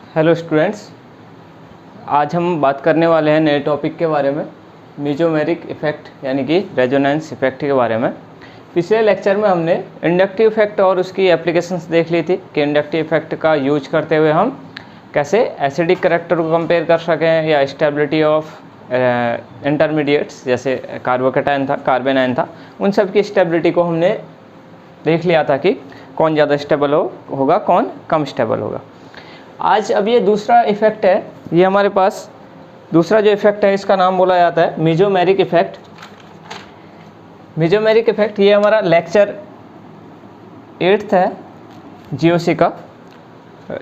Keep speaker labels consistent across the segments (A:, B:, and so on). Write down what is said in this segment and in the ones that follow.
A: Hello students, आज हम बात करने वाले हैं नए टॉपिक के बारे में, मीजोमेरिक इफ़ेक्ट यानी कि रेजोनेंस इफ़ेक्ट के बारे में। पिछले लेक्चर में हमने इंडक्टिव इफ़ेक्ट और उसकी एप्लीकेशंस देख ली थी कि इंडक्टिव इफ़ेक्ट का यूज करते हुए हम कैसे एसिडिक करैक्टर को कंपेयर कर सकें या स्टेबिलिटी ऑफ इंटरमीडिएट्स जैसे कार्बोकेटाइन था, कार्बेनाइन था, उन सब की स्टेबिलिटी को हमने देख लिया था कि कौन ज़्यादा स्टेबल होगा, कौन कम स्टेबल होगा। आज अब ये दूसरा इफ़ेक्ट है, ये हमारे पास दूसरा जो इफ़ेक्ट है इसका नाम बोला जाता है मीजोमेरिक इफ़ेक्ट। मीजोमेरिक इफ़ेक्ट ये हमारा लेक्चर 8th है जीओसी का,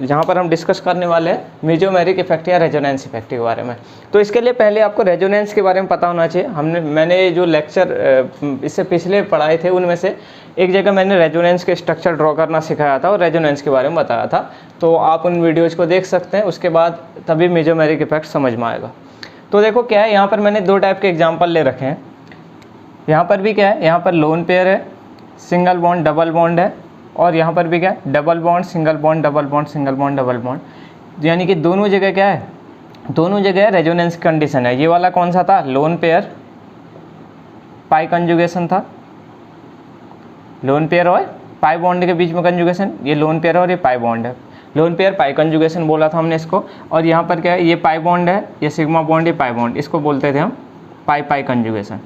A: जहाँ पर हम डिस्कस करने वाले हैं मीजोमेरिक इफ़ेक्ट या रेजोनेंस इफ़ेक्ट के बारे में। तो इसके लिए पहले आपको रेजोनेंस के बारे में पता होना चाहिए। मैंने जो लेक्चर इससे पिछले पढ़ाए थे उनमें से एक जगह मैंने रेजोनेंस के स्ट्रक्चर ड्रॉ करना सिखाया था और रेजोनेंस के बारे में बताया था, तो आप उन वीडियोज़ को देख सकते हैं, उसके बाद तभी मीजोमेरिक इफ़ेक्ट समझ में आएगा। तो देखो क्या है, यहाँ पर मैंने दो टाइप के एग्जाम्पल ले रखे हैं। यहाँ पर भी क्या है, यहाँ पर लोन पेयर है, सिंगल बॉन्ड डबल बॉन्ड है, और यहाँ पर भी क्या है, double bond single bond double bond single bond double bond, यानी कि दोनों जगह क्या है, दोनों जगह रेजोनेंस कंडीशन है। ये वाला कौन सा था, लोन पेयर पाई कंजुगेशन था, लोन पेयर और पाई बॉन्ड के बीच में कंजुगेशन, ये लोन पेयर और ये पाई बॉन्ड है, लोन पेयर पाई कंजुगेशन बोला था हमने इसको। और यहाँ पर क्या है, ये पाई बॉन्ड है, ये सिग्मा बॉन्ड, ये पाई बॉन्ड, इसको बोलते थे हम पाई पाई कंजुगेशन।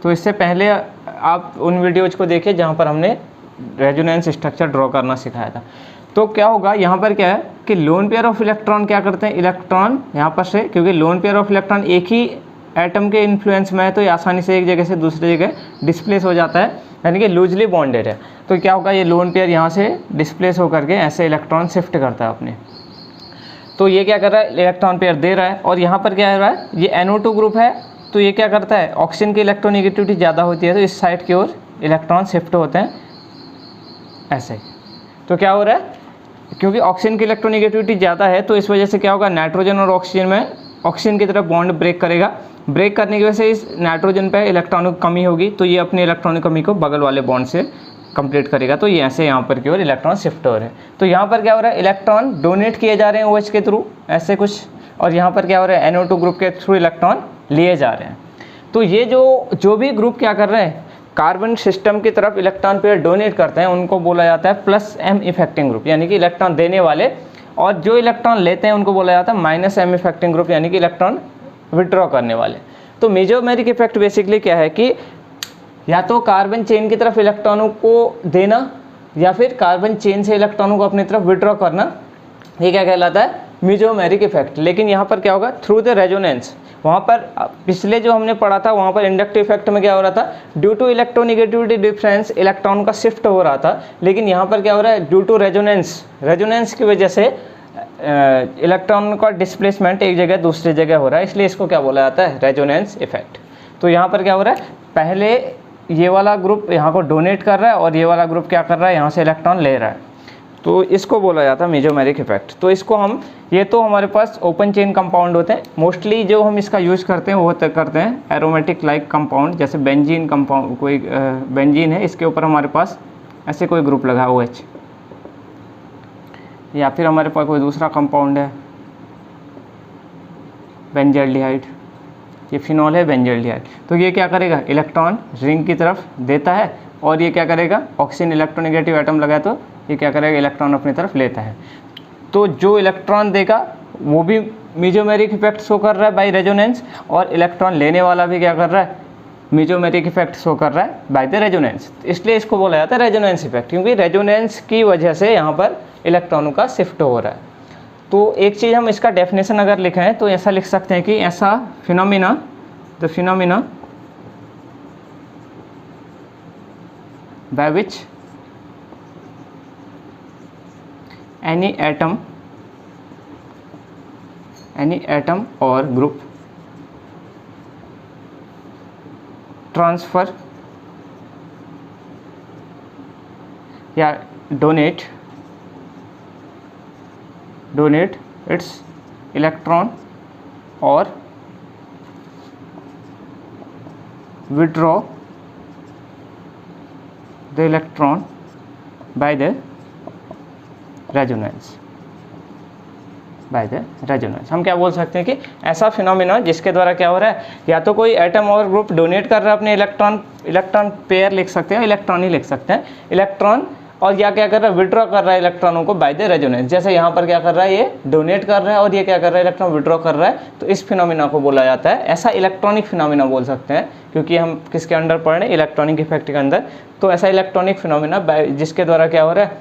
A: तो इससे पहले आप उन वीडियोज़ को देखिए जहाँ पर हमने रेजोनेंस स्ट्रक्चर ड्रॉ करना सिखाया था। तो क्या होगा, यहाँ पर क्या है कि लोन पेयर ऑफ इलेक्ट्रॉन क्या करते हैं, इलेक्ट्रॉन यहाँ पर से, क्योंकि लोन पेयर ऑफ इलेक्ट्रॉन एक ही एटम के इन्फ्लुएंस में है तो ये आसानी से एक जगह से दूसरी जगह डिस्प्लेस हो जाता है, यानी कि लूजली बॉन्डेड है। तो क्या होगा, ये लोन पेयर यहाँ से डिस्प्लेस होकर के ऐसे इलेक्ट्रॉन शिफ्ट करता है अपने। तो ये क्या कर रहा है, इलेक्ट्रॉन पेयर दे रहा है, और यहाँ पर क्या हो रहा है, ये NO2 ग्रुप है, तो ये क्या करता है, ऑक्सीजन की इलेक्ट्रोनेगेटिविटी ज़्यादा होती है तो इस साइड की ओर इलेक्ट्रॉन शिफ्ट होते हैं ऐसे। तो क्या हो रहा है, क्योंकि ऑक्सीजन की इलेक्ट्रोनेगेटिविटी ज़्यादा है तो इस वजह से क्या होगा, नाइट्रोजन और ऑक्सीजन में ऑक्सीजन की तरफ बॉन्ड ब्रेक करेगा, ब्रेक करने की वजह से इस नाइट्रोजन पे इलेक्ट्रॉनों की कमी होगी, तो ये अपने इलेक्ट्रॉन की कमी को बगल वाले बॉन्ड से कंप्लीट करेगा। तो ये ऐसे यहाँ पर की ओर इलेक्ट्रॉन शिफ्ट हो रहे हैं। तो यहाँ पर क्या हो रहा है, इलेक्ट्रॉन डोनेट किए जा रहे हैं OH के थ्रू ऐसे कुछ, और यहाँ पर क्या हो रहा है, NO2 ग्रुप के थ्रू इलेक्ट्रॉन लिए जा रहे हैं। तो ये जो भी ग्रुप क्या कर रहे हैं, कार्बन सिस्टम की तरफ इलेक्ट्रॉन पेयर डोनेट करते हैं, उनको बोला जाता है +M इफेक्टिंग ग्रुप, यानी कि इलेक्ट्रॉन देने वाले, और जो इलेक्ट्रॉन लेते हैं उनको बोला जाता है -M इफेक्टिंग ग्रुप, यानी कि इलेक्ट्रॉन विड्रॉ करने वाले। तो मीजोमेरिक इफेक्ट बेसिकली क्या है कि या तो कार्बन चेन की तरफ इलेक्ट्रॉनों को देना या फिर कार्बन चेन से इलेक्ट्रॉनों को अपनी तरफ विड्रॉ करना, ये क्या कहलाता है, मीजोमेरिक इफेक्ट। लेकिन यहाँ पर क्या होगा, थ्रू द रेजोनेंस। वहाँ पर पिछले जो हमने पढ़ा था वहाँ पर इंडक्टिव इफेक्ट में क्या हो रहा था, due to electronegativity difference electron का शिफ्ट हो रहा था, लेकिन यहाँ पर क्या हो रहा है, ड्यू टू रेजोनेंस की वजह से इलेक्ट्रॉन का डिस्प्लेसमेंट एक जगह दूसरी जगह हो रहा है, इसलिए इसको क्या बोला जाता है, रेजोनेंस इफेक्ट। तो यहाँ पर क्या हो रहा है, पहले ये वाला ग्रुप यहाँ को डोनेट कर रहा है और ये वाला ग्रुप क्या कर रहा है, यहाँ से इलेक्ट्रॉन ले रहा है, तो इसको बोला जाता है मीजोमेरिक इफेक्ट। तो इसको हम, ये तो हमारे पास ओपन चेन कंपाउंड होते हैं, मोस्टली जो हम इसका यूज़ करते हैं वो करते हैं एरोमेटिक लाइक कंपाउंड, जैसे बेंजीन कंपाउंड, कोई बेंजीन है, इसके ऊपर हमारे पास ऐसे कोई ग्रुप लगा OH, या फिर हमारे पास कोई दूसरा कंपाउंड है बेंजल्डिहाइड, ये फिनॉल है बेंजल्डिहाइड। तो ये क्या करेगा, इलेक्ट्रॉन रिंग की तरफ देता है, और ये क्या करेगा, ऑक्सीजन इलेक्ट्रोनेगेटिव एटम लगा है तो ये क्या करेगा, इलेक्ट्रॉन अपनी तरफ लेता है। तो जो इलेक्ट्रॉन देगा वो भी मीजोमेरिक इफेक्ट शो कर रहा है बाय रेजोनेंस, और इलेक्ट्रॉन लेने वाला भी क्या कर रहा है, मीजोमेरिक इफेक्ट शो कर रहा है बाय द रेजोनेंस। इसलिए इसको बोला जाता है रेजोनेंस इफेक्ट, क्योंकि रेजोनेंस की वजह से यहाँ पर इलेक्ट्रॉनों का शिफ्ट हो रहा है। तो एक चीज़ हम इसका डेफिनेशन अगर लिखें तो ऐसा लिख सकते हैं कि ऐसा phenomena, the phenomena by which any atom or group transfer या donate its electron or withdraw the electron by the resonance, by the resonance. हम क्या बोल सकते हैं कि ऐसा फिनोमिना जिसके द्वारा क्या हो रहा है, या तो कोई एटम और ग्रुप डोनेट कर रहा है अपने इलेक्ट्रॉन पेयर लिख सकते हैं, इलेक्ट्रॉन ही लिख सकते हैं, इलेक्ट्रॉन, और या क्या कर रहा है, विड्रॉ कर रहा है इलेक्ट्रॉनों को बाय द रेजोनेंस। जैसे यहाँ पर क्या कर रहा है, ये डोनेट कर रहा है और ये क्या कर रहा है, इलेक्ट्रॉन विड्रॉ कर रहा है, तो इस फिनोमिना को बोला जाता है, ऐसा इलेक्ट्रॉनिक फिनोमिना बोल सकते हैं, क्योंकि हम किसके अंडर पढ़ रहे हैं, इलेक्ट्रॉनिक इफेक्ट के अंदर। तो ऐसा इलेक्ट्रॉनिक फिनोमिना जिसके द्वारा क्या हो रहा है,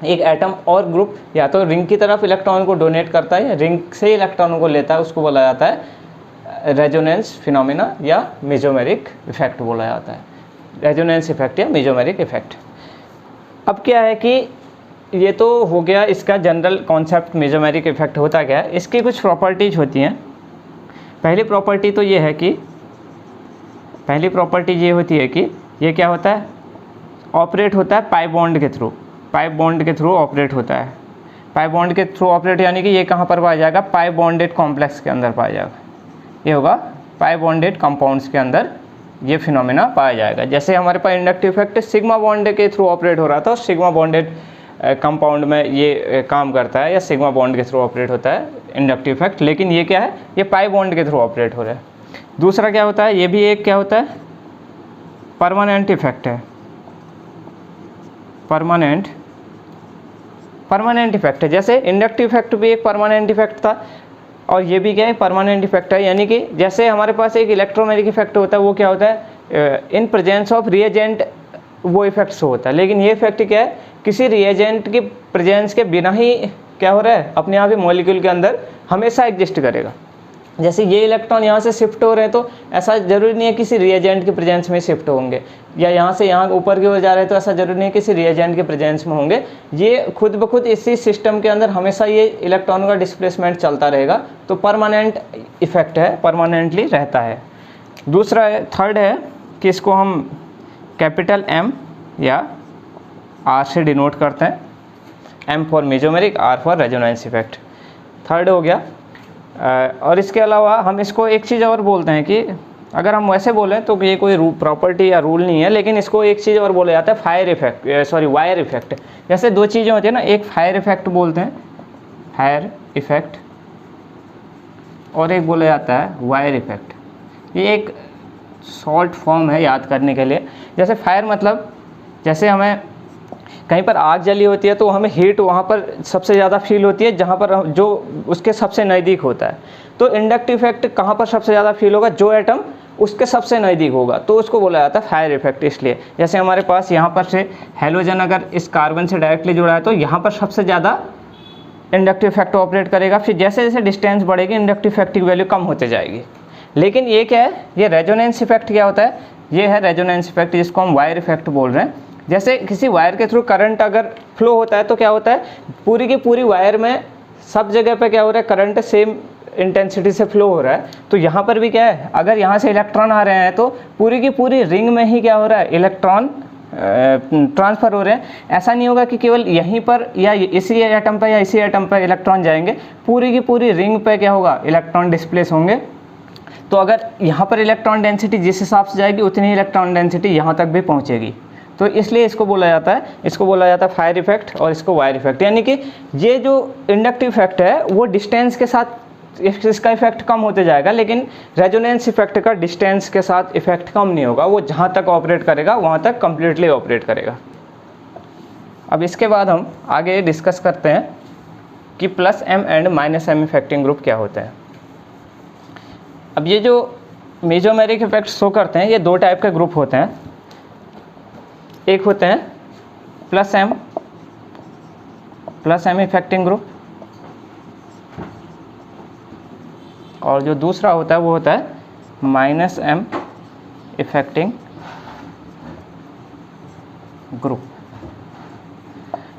A: एक एटम और ग्रुप या तो रिंग की तरफ इलेक्ट्रॉन को डोनेट करता है या रिंग से इलेक्ट्रॉनों को लेता है, उसको बोला जाता है रेजोनेंस फिनोमिना या मेसोमेरिक इफेक्ट बोला जाता है, रेजोनेंस इफेक्ट या मेसोमेरिक इफेक्ट। अब क्या है कि ये तो हो गया इसका जनरल कॉन्सेप्ट, मेसोमेरिक इफेक्ट होता क्या है, इसकी कुछ प्रॉपर्टीज होती हैं। पहली प्रॉपर्टी तो ये है कि पहली प्रॉपर्टी ये होती है कि ये क्या होता है, ऑपरेट होता है पाई बॉन्ड के थ्रू, पाई बॉन्ड के थ्रू ऑपरेट होता है। पाई बॉन्ड के थ्रू ऑपरेट यानी कि ये कहाँ पर पाया जाएगा, पाई बॉन्डेड कॉम्प्लेक्स के अंदर पाया जाएगा, ये होगा पाई बॉन्डेड कंपाउंड्स के अंदर ये फिनोमिना पाया जाएगा। जैसे हमारे पास इंडक्टिव इफेक्ट सिग्मा बॉन्ड के थ्रू ऑपरेट हो रहा था और सिग्मा बॉन्डेड कंपाउंड में ये काम करता है, या सिग्मा बॉन्ड के थ्रू ऑपरेट होता है इंडक्टिव इफेक्ट, लेकिन ये क्या है, ये पाई बॉन्ड के थ्रू ऑपरेट हो रहा है। दूसरा क्या होता है, ये भी एक क्या होता है, परमानेंट इफेक्ट है, परमानेंट इफेक्ट है। जैसे इंडक्टिव इफेक्ट भी एक परमानेंट इफेक्ट था और ये भी क्या है, परमानेंट इफेक्ट है। यानी कि जैसे हमारे पास एक इलेक्ट्रोमैग्नेटिक इफेक्ट होता है, वो क्या होता है, इन प्रेजेंस ऑफ रिएजेंट वो इफेक्ट शो होता है, लेकिन ये इफेक्ट क्या है, किसी रिएजेंट की प्रेजेंस के बिना ही क्या हो रहा है, अपने आप ही मॉलिक्यूल के अंदर हमेशा एग्जिस्ट करेगा। जैसे ये इलेक्ट्रॉन यहाँ से शिफ्ट हो रहे हैं तो ऐसा जरूरी नहीं है किसी रिएजेंट की प्रेजेंस में शिफ्ट होंगे, या यहाँ से यहाँ ऊपर की ओर जा रहे हैं तो ऐसा जरूरी नहीं है किसी रिएजेंट के प्रेजेंस में होंगे। ये खुद ब खुद इसी सिस्टम के अंदर हमेशा ये इलेक्ट्रॉन का डिस्प्लेसमेंट चलता रहेगा, तो परमानेंट इफेक्ट है, परमानेंटली रहता है। दूसरा है, थर्ड है कि इसको हम कैपिटल M या R से डिनोट करते हैं, M for mesomeric, R for resonance effect, third हो गया। और इसके अलावा हम इसको एक चीज़ और बोलते हैं कि अगर हम वैसे बोलें तो ये कोई प्रॉपर्टी या रूल नहीं है, लेकिन इसको एक चीज़ और बोला जाता है वायर इफेक्ट। जैसे दो चीज़ें होती है ना, एक फायर इफेक्ट बोलते हैं, फायर इफेक्ट, और एक बोला जाता है वायर इफेक्ट। ये एक शॉर्ट फॉर्म है याद करने के लिए। जैसे फायर मतलब जैसे हमें कहीं पर आग जली होती है तो हमें हीट वहाँ पर सबसे ज़्यादा फील होती है जहाँ पर जो उसके सबसे नज़दीक होता है। तो इंडक्टिव इफेक्ट कहाँ पर सबसे ज़्यादा फील होगा, जो एटम उसके सबसे नज़दीक होगा, तो उसको बोला जाता है फायर इफेक्ट। इसलिए जैसे हमारे पास यहाँ पर से हेलोजन अगर इस कार्बन से डायरेक्टली जुड़ा है तो यहाँ पर सबसे ज़्यादा इंडक्टिव इफेक्ट ऑपरेट करेगा। फिर जैसे जैसे डिस्टेंस बढ़ेगी इंडक्टिव इफेक्ट की वैल्यू कम होते जाएगी। लेकिन ये क्या है, ये रेजोनेंस इफेक्ट क्या होता है, ये है रेजोनेंस इफेक्ट, जिसको हम वायर इफेक्ट बोल रहे हैं। जैसे किसी वायर के थ्रू करंट अगर फ्लो होता है तो क्या होता है, पूरी की पूरी वायर में सब जगह पे क्या हो रहा है, करंट सेम इंटेंसिटी से फ्लो हो रहा है। तो यहाँ पर भी क्या है, अगर यहाँ से इलेक्ट्रॉन आ रहे हैं तो पूरी की पूरी रिंग में ही क्या हो रहा है, इलेक्ट्रॉन ट्रांसफ़र हो रहे हैं। ऐसा नहीं होगा कि केवल यहीं पर या इसी एटम पर या इसी एटम पर इलेक्ट्रॉन जाएंगे, पूरी की पूरी रिंग पे क्या होगा, इलेक्ट्रॉन डिस्प्लेस होंगे। तो अगर यहाँ पर इलेक्ट्रॉन डेंसिटी जिस हिसाब से जाएगी उतनी ही इलेक्ट्रॉन डेंसिटी यहाँ तक भी पहुँचेगी। तो इसलिए इसको बोला जाता है फायर इफेक्ट और इसको वायर इफेक्ट। यानी कि ये जो इंडक्टिव इफेक्ट है वो डिस्टेंस के साथ इसका इफेक्ट कम होते जाएगा, लेकिन रेजोनेंस इफेक्ट का डिस्टेंस के साथ इफेक्ट कम नहीं होगा, वो जहाँ तक ऑपरेट करेगा वहाँ तक कम्प्लीटली ऑपरेट करेगा। अब इसके बाद हम आगे डिस्कस करते हैं कि +M and -M effecting group क्या होते हैं। अब ये जो मेसोमेरिक इफेक्ट शो करते हैं, ये दो टाइप के ग्रुप होते हैं। एक होते हैं +M इफेक्टिंग ग्रुप, और जो दूसरा होता है वो होता है -M इफेक्टिंग ग्रुप।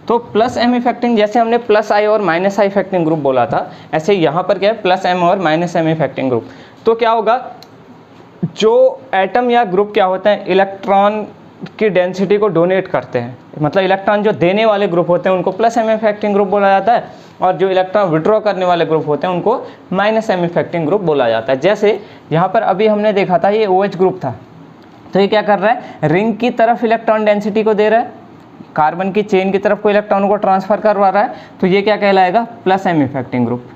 A: तो +M इफेक्टिंग, जैसे हमने +I और -I इफेक्टिंग ग्रुप बोला था, ऐसे यहाँ पर क्या है +M और -M इफेक्टिंग ग्रुप। तो क्या होगा, जो एटम या ग्रुप क्या होते हैं, इलेक्ट्रॉन की डेंसिटी को डोनेट करते हैं, मतलब इलेक्ट्रॉन जो देने वाले ग्रुप होते हैं उनको +M इफेक्टिंग ग्रुप बोला जाता है, और जो इलेक्ट्रॉन विड्रॉ करने वाले ग्रुप होते हैं उनको -M इफेक्टिंग ग्रुप बोला जाता है। जैसे यहाँ पर अभी हमने देखा था ये OH ग्रुप था, तो ये क्या कर रहा है, रिंग की तरफ इलेक्ट्रॉन डेंसिटी को दे रहा है, कार्बन की चेन की तरफ कोई इलेक्ट्रॉन को ट्रांसफ़र करवा रहा है तो ये क्या कहलाएगा, प्लस एम इफेक्टिंग ग्रुप।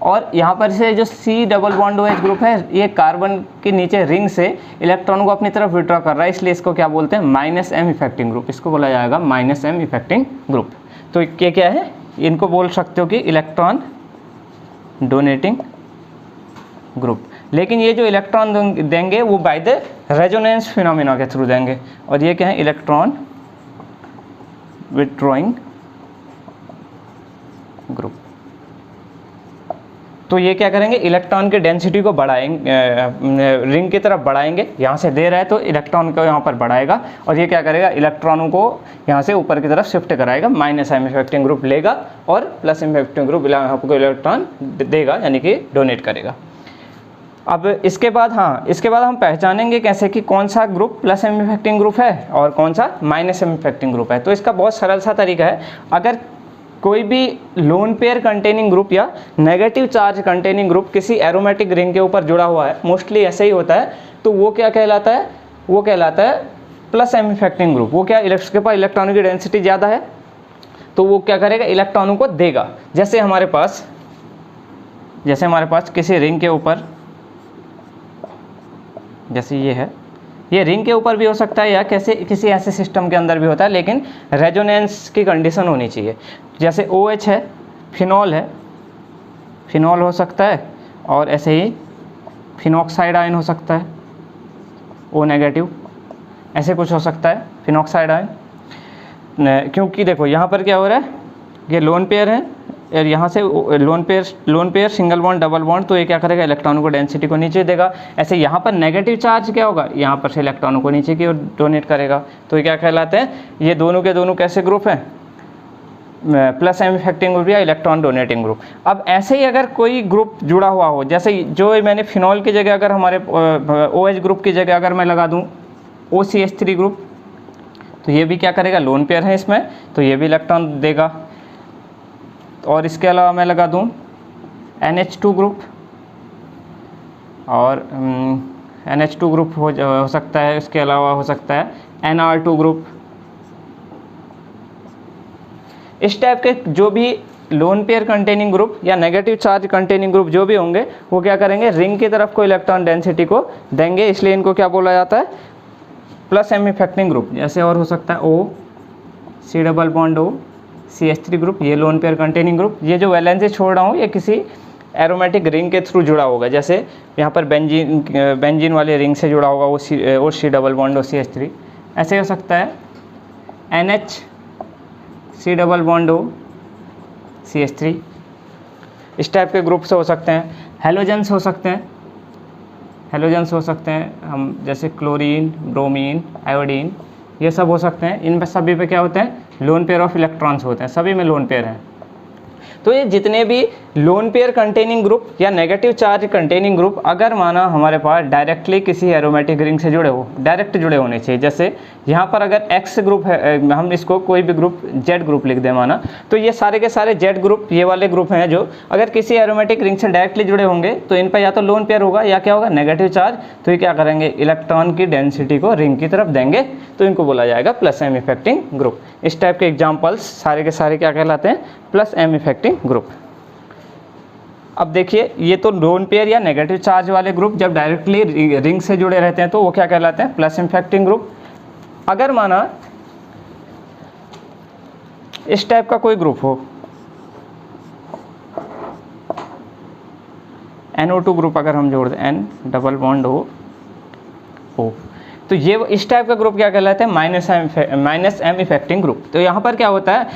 A: और यहाँ पर से जो C double bond OH group है ये कार्बन के नीचे रिंग से इलेक्ट्रॉन को अपनी तरफ विड्रॉ कर रहा है, इसलिए इसको क्या बोलते हैं, माइनस एम इफेक्टिंग ग्रुप। इसको बोला जाएगा माइनस एम इफेक्टिंग ग्रुप। तो ये क्या है, इनको बोल सकते हो कि इलेक्ट्रॉन डोनेटिंग ग्रुप। लेकिन ये जो इलेक्ट्रॉन देंगे वो बाय द रेजोनेंस फिनोमेना के थ्रू देंगे, और ये क्या है, इलेक्ट्रॉन विथड्रॉइंग ग्रुप। तो ये क्या करेंगे, इलेक्ट्रॉन की डेंसिटी को बढ़ाएंगे, रिंग की तरफ बढ़ाएंगे, यहाँ से दे रहा है तो इलेक्ट्रॉन को यहाँ पर बढ़ाएगा, और ये क्या करेगा, इलेक्ट्रॉनों को यहाँ से ऊपर की तरफ शिफ्ट कराएगा, माइनस एम इफेक्टिंग ग्रुप लेगा और प्लस एम इफेक्टिंग ग्रुप आपको इलेक्ट्रॉन देगा, यानी कि डोनेट करेगा। अब इसके बाद इसके बाद हम पहचानेंगे कैसे कि कौन सा group plus M effecting group है और कौन सा माइनस एम इफेक्टिंग ग्रुप है। तो इसका बहुत सरल सा तरीका है, अगर कोई भी लोन पेयर कंटेनिंग ग्रुप या नेगेटिव चार्ज कंटेनिंग ग्रुप किसी एरोमेटिक रिंग के ऊपर जुड़ा हुआ है, मोस्टली ऐसे ही होता है, तो वो क्या कहलाता है, वो कहलाता है प्लस एम इफेक्टिंग ग्रुप। वो क्या, उसके पास इलेक्ट्रॉनों की डेंसिटी ज़्यादा है तो वो क्या करेगा, इलेक्ट्रॉनों को देगा। जैसे हमारे पास किसी रिंग के ऊपर, जैसे ये है, ये रिंग के ऊपर भी हो सकता है या किसी ऐसे सिस्टम के अंदर भी होता है, लेकिन रेजोनेंस की कंडीशन होनी चाहिए। जैसे OH है, फिनॉल है, फिनॉल हो सकता है, और ऐसे ही फिनॉक्साइड आयन हो सकता है, O नेगेटिव, ऐसे कुछ हो सकता है फिनॉक्साइड आयन। क्योंकि देखो यहाँ पर क्या हो रहा है, ये लोन पेयर है और यहाँ से lone pair single bond double bond, तो ये क्या करेगा, इलेक्ट्रॉनों को डेंसिटी को नीचे देगा। ऐसे यहाँ पर नेगेटिव चार्ज क्या होगा, यहाँ पर से इलेक्ट्रॉनों को नीचे की ओर डोनेट करेगा, तो ये क्या कहलाते हैं, ये दोनों के दोनों कैसे ग्रुप हैं, प्लस एम इफेक्टिंग ग्रुप या इलेक्ट्रॉन डोनेटिंग ग्रुप। अब ऐसे ही अगर कोई ग्रुप जुड़ा हुआ हो, जैसे जो मैंने फिनॉल की जगह अगर हमारे OH ग्रुप की जगह अगर मैं लगा दूँ OCH3 ग्रुप, तो ये भी क्या करेगा, लोन पेयर है इसमें, तो ये भी इलेक्ट्रॉन देगा। और इसके अलावा मैं लगा दूं NH2 ग्रुप, और NH2 ग्रुप हो सकता है, इसके अलावा हो सकता है NR2 ग्रुप। इस टाइप के जो भी लोन पेयर कंटेनिंग ग्रुप या नेगेटिव चार्ज कंटेनिंग ग्रुप जो भी होंगे, वो क्या करेंगे, रिंग की तरफ को इलेक्ट्रॉन डेंसिटी को देंगे, इसलिए इनको क्या बोला जाता है, प्लस एम इफेक्टिंग ग्रुप। जैसे और हो सकता है O C double bond O CH3 group, ये लोन पेयर कंटेनिंग ग्रुप। ये जो वैलेंसी छोड़ रहा हूँ ये किसी एरोमेटिक रिंग के थ्रू जुड़ा होगा, जैसे यहाँ पर बेंजीन वाले रिंग से जुड़ा होगा वो C डबल बॉन्ड OCH3। ऐसे हो सकता है NH C double bond O CH3, इस टाइप के ग्रुप से हो सकते हैं। हेलोजेंस हो सकते हैं, हेलोजेंस हो सकते हैं हम, जैसे क्लोरीन, ब्रोमीन, आयोडीन, ये सब हो सकते हैं। इन सभी पे क्या होते हैं, लोन पेयर ऑफ इलेक्ट्रॉन्स होते हैं, सभी में लोन पेयर हैं। तो ये जितने भी लोन पेयर कंटेनिंग ग्रुप या नेगेटिव चार्ज कंटेनिंग ग्रुप अगर माना हमारे पास डायरेक्टली किसी एरोमेटिक रिंग से जुड़े हो, डायरेक्ट जुड़े होने चाहिए। जैसे यहाँ पर अगर X ग्रुप है, हम इसको कोई भी ग्रुप Z ग्रुप लिख दें माना, तो ये सारे के सारे Z ग्रुप ये वाले ग्रुप हैं जो अगर किसी एरोमेटिक रिंग से डायरेक्टली जुड़े होंगे तो इन पर या तो लोन पेयर होगा या क्या होगा, नेगेटिव चार्ज। तो ये क्या करेंगे, इलेक्ट्रॉन की डेंसिटी को रिंग की तरफ देंगे, तो इनको बोला जाएगा प्लस एम इफेक्टिंग ग्रुप। इस टाइप के एग्जाम्पल्स सारे के सारे क्या कहलाते हैं, प्लस एम इफेक्टिंग ग्रुप। अब देखिए, ये तो लोन पेयर या नेगेटिव चार्ज वाले ग्रुप जब डायरेक्टली रिंग से जुड़े रहते हैं तो वो क्या कहलाते हैं, प्लस इफेक्टिंग ग्रुप। अगर माना इस टाइप का कोई ग्रुप हो, NO2 ग्रुप अगर हम जोड़ दें, N डबल बॉन्ड O, तो ये इस टाइप का ग्रुप क्या कहलाते हैं, माइनस एम इफेक्टिंग ग्रुप। तो यहाँ पर क्या होता है,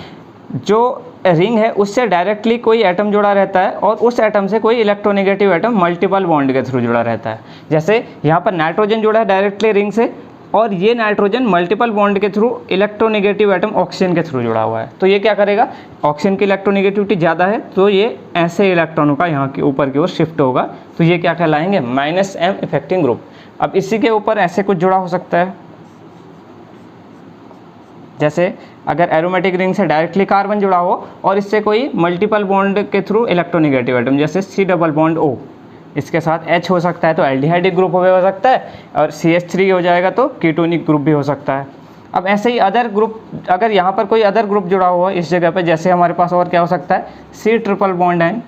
A: जो रिंग है उससे डायरेक्टली कोई एटम जुड़ा रहता है और उस एटम से कोई इलेक्ट्रोनेगेटिव एटम मल्टीपल बॉन्ड के थ्रू जुड़ा रहता है। जैसे यहाँ पर नाइट्रोजन जुड़ा है डायरेक्टली रिंग से, और ये नाइट्रोजन मल्टीपल बॉन्ड के थ्रू इलेक्ट्रोनेगेटिव एटम ऑक्सीजन के थ्रू जुड़ा हुआ है। तो ये क्या करेगा, ऑक्सीजन की इलेक्ट्रोनेगेटिविटी ज़्यादा है तो ये ऐसे इलेक्ट्रॉनों का यहाँ के ऊपर की ओर शिफ्ट होगा, तो ये क्या कहलाएंगे, माइनस एम इफेक्टिंग ग्रुप। अब इसी के ऊपर ऐसे कुछ जुड़ा हो सकता है, जैसे अगर एरोमेटिक रिंग से डायरेक्टली कार्बन जुड़ा हो और इससे कोई मल्टीपल बॉन्ड के थ्रू इलेक्ट्रोनेगेटिव एटम, जैसे C डबल बॉन्ड O, इसके साथ H हो सकता है तो एल्डिहाइडिक ग्रुप हो सकता है, और CH3 हो जाएगा तो कीटोनिक ग्रुप भी हो सकता है। अब ऐसे ही अदर ग्रुप, अगर यहाँ पर कोई अदर ग्रुप जुड़ा हुआ है इस जगह पे, जैसे हमारे पास और क्या हो सकता है, C ट्रिपल बॉन्ड है,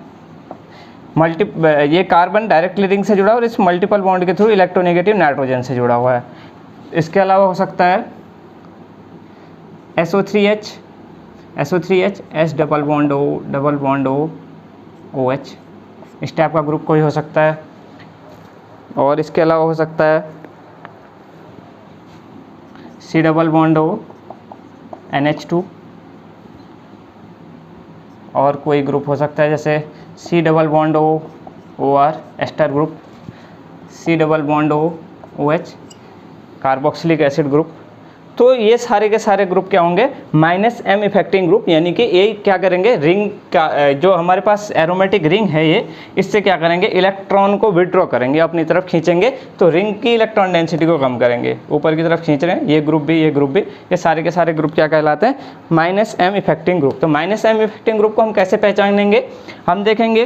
A: ये कार्बन डायरेक्टली रिंग से जुड़ा है और इस मल्टीपल बॉन्ड के थ्रू इलेक्ट्रोनेगेटिव नाइट्रोजन से जुड़ा हुआ है। इसके अलावा हो सकता है SO3H, S double bond O, OH, इस टाइप का ग्रुप कोई हो सकता है। और इसके अलावा हो सकता है C double bond O, NH2, और कोई ग्रुप हो सकता है जैसे C double bond O, OR, ester group, C double bond O, OH, carboxylic acid group. तो ये सारे के सारे ग्रुप क्या होंगे, -M इफेक्टिंग ग्रुप, यानी कि ये क्या करेंगे, रिंग का जो हमारे पास एरोमेटिक रिंग है ये, इससे क्या करेंगे, इलेक्ट्रॉन को विड्रॉ करेंगे, अपनी तरफ खींचेंगे, तो रिंग की इलेक्ट्रॉन डेंसिटी को कम करेंगे, ऊपर की तरफ खींच रहे हैं, ये ग्रुप भी, ये सारे के सारे ग्रुप क्या कहलाते हैं, -M इफेक्टिंग ग्रुप। तो -M इफेक्टिंग ग्रुप को हम कैसे पहचानेंगे, हम देखेंगे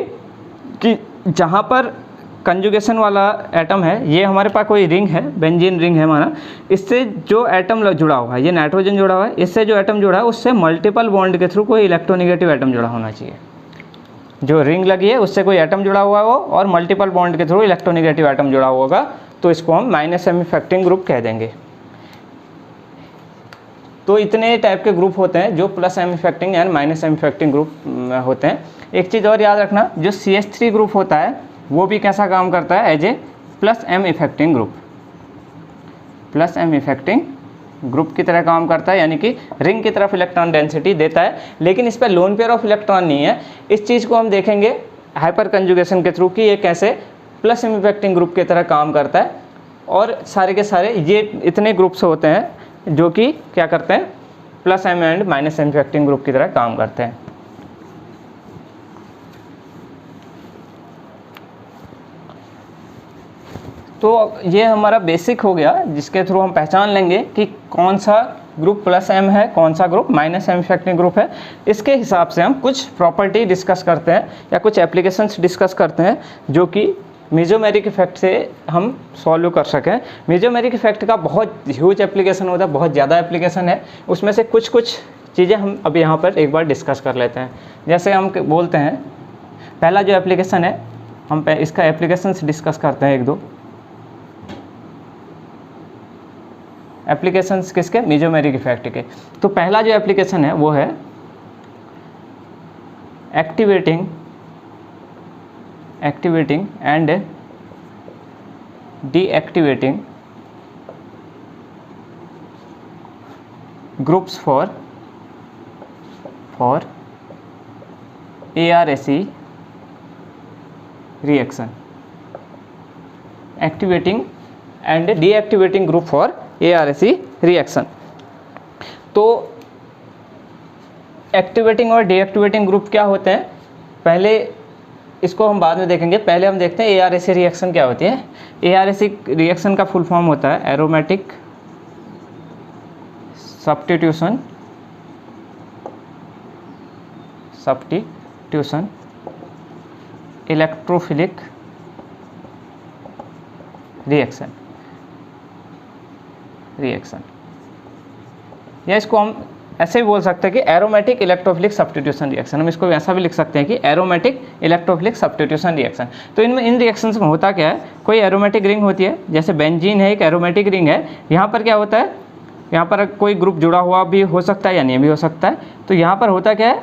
A: कि जहाँ पर कंजुगेशन वाला एटम है, ये हमारे पास कोई रिंग है, बेंजीन रिंग है हमारा, इससे जो एटम जुड़ा हुआ है, ये नाइट्रोजन जुड़ा हुआ है, इससे जो एटम जुड़ा है उससे मल्टीपल बॉन्ड के थ्रू कोई इलेक्ट्रोनेगेटिव एटम जुड़ा होना चाहिए। जो रिंग लगी है उससे कोई एटम जुड़ा हुआ हो और मल्टीपल बॉन्ड के थ्रू इलेक्ट्रोनेगेटिव एटम जुड़ा हुआ होगा, तो इसको हम -M इफेक्टिंग ग्रुप कह देंगे। तो इतने टाइप के ग्रुप होते हैं जो +M effecting and -M effecting group होते हैं। एक चीज़ और याद रखना, जो CH3 ग्रुप होता है वो भी कैसा काम करता है, as a +M effecting group, +M effecting group की तरह काम करता है, यानी कि रिंग की तरफ इलेक्ट्रॉन डेंसिटी देता है, लेकिन इस पर लोन पेयर ऑफ इलेक्ट्रॉन नहीं है। इस चीज़ को हम देखेंगे हाइपर कंजुगेशन के थ्रू कि ये कैसे +M इफेक्टिंग ग्रुप की तरह काम करता है। और सारे के सारे ये इतने ग्रुप्स होते हैं जो कि क्या करते हैं, +M and -M effecting group की तरह काम करते हैं। तो ये हमारा बेसिक हो गया, जिसके थ्रू हम पहचान लेंगे कि कौन सा ग्रुप +M है, कौन सा ग्रुप -M इफेक्टिंग ग्रुप है। इसके हिसाब से हम कुछ प्रॉपर्टी डिस्कस करते हैं या कुछ एप्लीकेशंस डिस्कस करते हैं जो कि मेसोमेरिक इफेक्ट से हम सॉल्व कर सकें। मेसोमेरिक इफेक्ट का बहुत ह्यूज एप्लीकेशन होता है, बहुत ज़्यादा एप्लीकेशन है, उसमें से कुछ चीज़ें हम अब यहाँ पर एक बार डिस्कस कर लेते हैं। जैसे हम बोलते हैं, पहला जो एप्लीकेशन है, हम इसका एप्लीकेशंस डिस्कस करते हैं, एक दो एप्लीकेशंस किसके, मेसोमेरिक इफेक्ट के। तो पहला जो एप्लीकेशन है वो है activating and deactivating groups for ARSE reaction, activating and deactivating group for ARSE reaction. तो एक्टिवेटिंग और डीएक्टिवेटिंग ग्रुप क्या होते हैं, पहले इसको हम बाद में देखेंगे, पहले हम देखते हैं ARSE रिएक्शन क्या होती है। ARSE रिएक्शन का फुल फॉर्म होता है एरोमेटिक सब्स्टिट्यूशन इलेक्ट्रोफिलिक रिएक्शन, या इसको हम ऐसे भी बोल सकते हैं कि एरोमेटिक इलेक्ट्रोफिलिक सब्स्टिट्यूशन रिएक्शन। हम इसको ऐसा भी लिख सकते हैं कि एरोमेटिक इलेक्ट्रोफिलिक सब्स्टिट्यूशन रिएक्शन। तो इन रिएक्शंस में होता क्या है, कोई एरोमेटिक रिंग होती है, जैसे बेंजीन है एक एरोमेटिक रिंग है, यहाँ पर क्या होता है, यहाँ पर कोई ग्रुप जुड़ा हुआ भी हो सकता है या नहीं भी हो सकता है। तो यहाँ पर होता क्या है,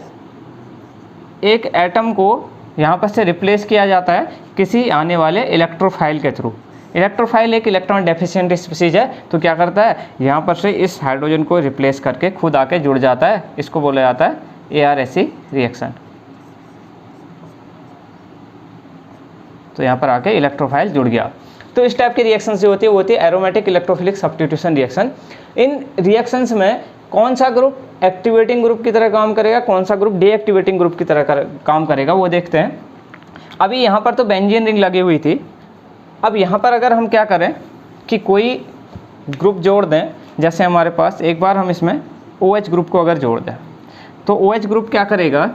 A: एक एटम को यहाँ पर से रिप्लेस किया जाता है किसी आने वाले इलेक्ट्रोफाइल के थ्रू। इलेक्ट्रोफाइल एक इलेक्ट्रॉन डेफिशिएंट स्पीसीज है, तो क्या करता है, यहाँ पर से इस हाइड्रोजन को रिप्लेस करके खुद आके जुड़ जाता है, इसको बोला जाता है ARSE रिएक्शन। तो यहाँ पर आके इलेक्ट्रोफाइल जुड़ गया। तो इस टाइप की रिएक्शन जो होती है वो होती है एरोमेटिक इलेक्ट्रोफिलिक सब्स्टिट्यूशन रिएक्शन। इन रिएक्शंस में कौन सा ग्रुप एक्टिवेटिंग ग्रुप की तरह काम करेगा, कौन सा ग्रुप डीएक्टिवेटिंग ग्रुप की तरह काम करेगा, वो देखते हैं। अभी यहाँ पर तो बेंजीन रिंग लगी हुई थी, अब यहाँ पर अगर हम क्या करें कि कोई ग्रुप जोड़ दें, जैसे हमारे पास एक बार हम इसमें OH ग्रुप को अगर जोड़ दें, तो OH ग्रुप क्या करेगा,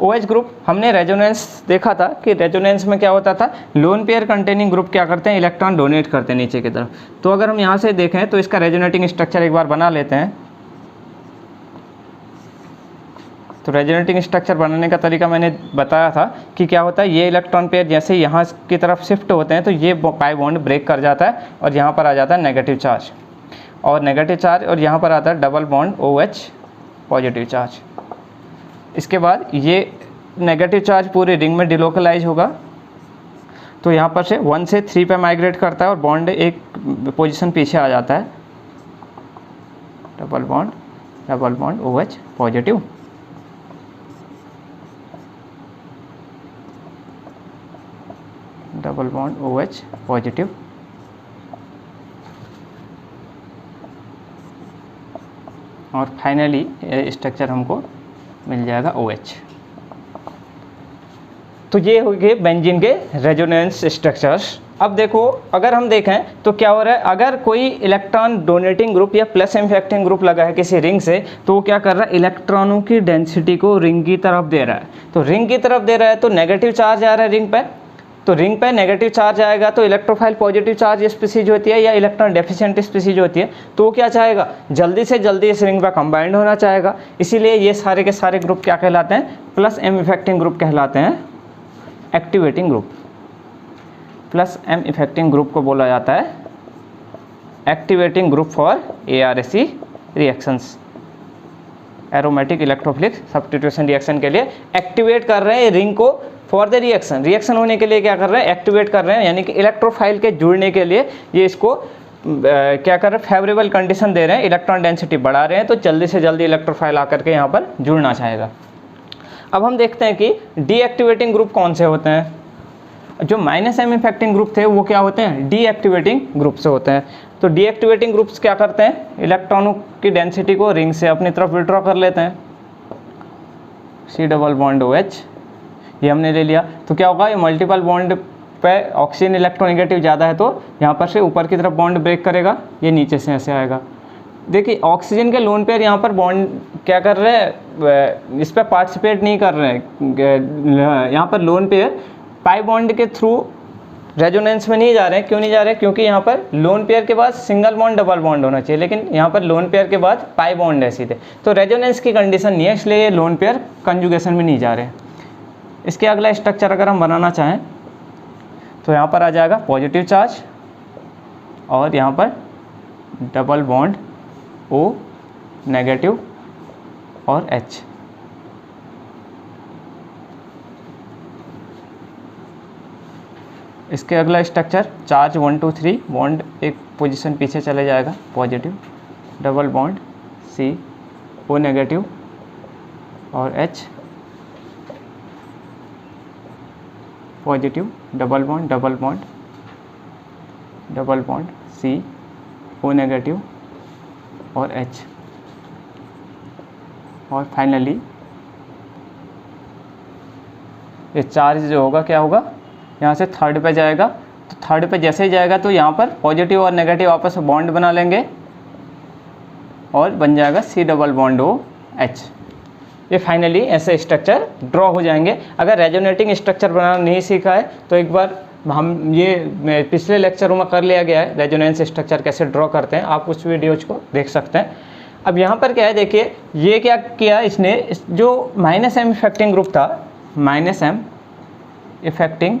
A: OH ग्रुप हमने रेजोनेंस देखा था कि रेजोनेंस में क्या होता था, लोन पेयर कंटेनिंग ग्रुप क्या करते हैं, इलेक्ट्रॉन डोनेट करते हैं नीचे की तरफ। तो अगर हम यहाँ से देखें तो इसका रेजोनेटिंग स्ट्रक्चर एक बार बना लेते हैं। तो रेजोनेटिंग स्ट्रक्चर बनाने का तरीका मैंने बताया था कि क्या होता है, ये इलेक्ट्रॉन पेयर जैसे यहाँ की तरफ शिफ्ट होते हैं तो ये पाई बॉन्ड ब्रेक कर जाता है और यहाँ पर आ जाता है नेगेटिव चार्ज, और नेगेटिव चार्ज और यहाँ पर आता है double bond OH positive charge. इसके बाद ये नेगेटिव चार्ज पूरे रिंग में डिलोकलाइज होगा, तो यहाँ पर से 1 से 3 पे माइग्रेट करता है और बॉन्ड एक पोजीशन पीछे आ जाता है, double bond OH positive. Double bond OH positive, और फाइनली स्ट्रक्चर हमको मिल जाएगा OH। तो ये हो गए बेंजीन के रेजोनेंस स्ट्रक्चर्स। अब देखो अगर हम देखें तो क्या हो रहा है, अगर कोई इलेक्ट्रॉन डोनेटिंग ग्रुप या प्लस इम्पैक्टिंग ग्रुप लगा है किसी रिंग से, तो वो क्या कर रहा है, इलेक्ट्रॉनों की डेंसिटी को रिंग की तरफ दे रहा है। तो रिंग की तरफ दे रहा है तो नेगेटिव चार्ज आ रहा है रिंग पर, तो रिंग पे नेगेटिव चार्ज आएगा तो इलेक्ट्रोफाइल पॉजिटिव चार्ज स्पीसीज होती है या इलेक्ट्रॉन डेफिशिएंट स्पीसीज होती है, तो वो क्या चाहेगा, जल्दी से जल्दी इस रिंग पे कंबाइंड होना चाहेगा। इसीलिए ये सारे के सारे ग्रुप क्या कहलाते हैं, प्लस एम इफेक्टिंग ग्रुप कहलाते हैं, activating group. Plus M effecting group को बोला जाता है activating group for ARSE reactions, aromatic electrophilic substitution reaction के लिए एक्टिवेट कर रहे हैं रिंग को फॉर द रिएक्शन होने के लिए क्या कर रहे हैं, एक्टिवेट कर रहे हैं, यानी कि इलेक्ट्रोफाइल के जुड़ने के लिए ये इसको क्या कर रहे हैं, फेवरेबल कंडीशन दे रहे हैं, इलेक्ट्रॉन डेंसिटी बढ़ा रहे हैं, तो जल्दी से जल्दी इलेक्ट्रोफाइल आकर के यहाँ पर जुड़ना चाहेगा। अब हम देखते हैं कि डीएक्टिवेटिंग ग्रुप कौन से होते हैं। जो -m इफेक्टिंग ग्रुप थे वो क्या होते हैं, डीएक्टिवेटिंग ग्रुप से होते हैं। तो डीएक्टिवेटिंग ग्रुप्स क्या करते हैं, इलेक्ट्रॉनों की डेंसिटी को रिंग से अपनी तरफ विड्रॉ कर लेते हैं, C डबल बॉन्ड OH ये हमने ले लिया। तो क्या होगा, ये मल्टीपल बॉन्ड पे ऑक्सीजन इलेक्ट्रोनेगेटिव ज़्यादा है तो यहाँ पर से ऊपर की तरफ बॉन्ड ब्रेक करेगा, ये नीचे से ऐसे आएगा। देखिए ऑक्सीजन के लोन पेयर यहाँ पर बॉन्ड क्या कर रहे हैं, इस पर पार्टिसिपेट नहीं कर रहे हैं, यहाँ पर लोन पेयर पाई बॉन्ड के थ्रू रेजोनेंस में नहीं जा रहे हैं। क्यों नहीं जा रहे हैं, क्योंकि यहाँ पर लोन पेयर के बाद सिंगल बॉन्ड डबल बॉन्ड होना चाहिए, लेकिन यहाँ पर लोन पेयर के बाद पाई बॉन्ड है सीधे, तो रेजोनेंस की कंडीशन नहीं है, इसलिए ये लोन पेयर कंजुगेशन में नहीं जा रहे हैं। इसके अगला स्ट्रक्चर अगर हम बनाना चाहें तो यहाँ पर आ जाएगा पॉजिटिव चार्ज और यहाँ पर डबल बॉन्ड O नेगेटिव और H। इसके अगला स्ट्रक्चर चार्ज 1 2 3 बॉन्ड एक पोजीशन पीछे चले जाएगा, positive, double bond C O negative और H positive, double bond C O negative और H, और फाइनली ये चार्ज जो होगा क्या होगा, यहाँ से थर्ड पे जाएगा, तो थर्ड पे जैसे ही जाएगा तो यहाँ पर पॉजिटिव और नेगेटिव आपस में बॉन्ड बना लेंगे और बन जाएगा C डबल बॉन्ड OH। ये फाइनली ऐसे स्ट्रक्चर ड्रॉ हो जाएंगे। अगर रेजोनेटिंग स्ट्रक्चर बनाना नहीं सीखा है तो एक बार हम ये पिछले लेक्चरों में कर लिया गया है, रेजोनेंस स्ट्रक्चर कैसे ड्रॉ करते हैं, आप उस वीडियोज को देख सकते हैं। अब यहाँ पर क्या है, देखिए ये क्या किया इसने, जो -m इफेक्टिंग ग्रुप था, -m इफेक्टिंग